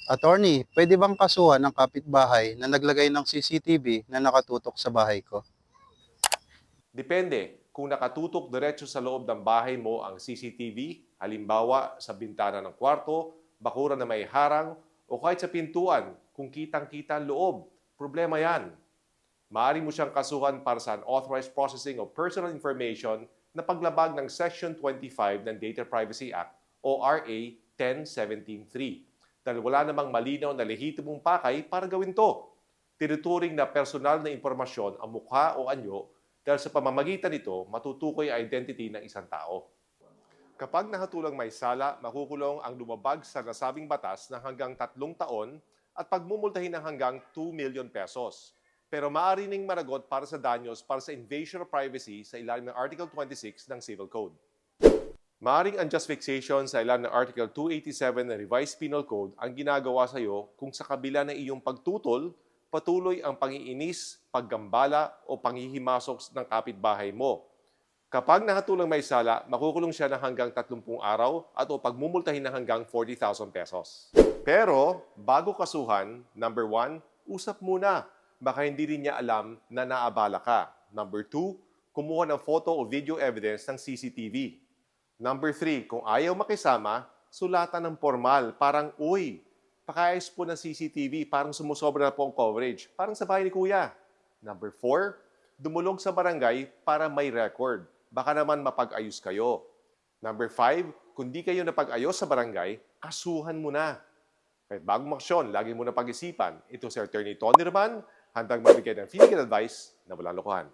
Attorney, pwede bang kasuhan ng kapitbahay na naglagay ng CCTV na nakatutok sa bahay ko? Depende kung nakatutok diretso sa loob ng bahay mo ang CCTV, halimbawa sa bintana ng kwarto, bakuran na may harang, o kahit sa pintuan kung kitang-kita ang loob. Problema yan. Maaari mo siyang kasuhan para sa unauthorized processing of personal information na paglabag ng Section 25 ng Data Privacy Act o RA 10173 dahil wala namang malinaw na lehitimong pakay para gawin to. Tinuturing na personal na impormasyon ang mukha o anyo dahil sa pamamagitan nito matutukoy ang identity ng isang tao. Kapag nahatulang may sala, makukulong ang lumabag sa nasabing batas ng hanggang 3 taon at pagmumultahin ng hanggang 2 million pesos. Pero maaari ning managot para sa danyos para sa invasion of privacy sa ilalim ng Article 26 ng Civil Code. Maaring unjust fixation sa ilalim ng Article 287 ng Revised Penal Code ang ginagawa sa iyo kung sa kabila ng iyong pagtutol, patuloy ang pangiinis, paggambala o panghihimasok ng kapitbahay mo. Kapag nahatulang may sala, makukulong siya ng hanggang 30 araw at o pagmumultahin ng hanggang 40,000 pesos. Pero, bago kasuhan, number 1, usap muna. Baka hindi rin niya alam na naabala ka. Number 2, kumuha ng photo o video evidence ng CCTV. Number 3, kung ayaw makisama, sulatan ng formal, parang, uy, pakiayos po ng CCTV, parang sumusobra na po ang coverage, parang sa bahay ni kuya. Number 4, dumulog sa barangay para may record. Baka naman mapag-ayos kayo. Number 5, kung di kayo napag-ayos sa barangay, kasuhan mo na. Kahit bagong aksyon, lagi mo na pag-isipan. Ito si Attorney Tony Roman, handang magbigay ng legal advice na walang lokohan.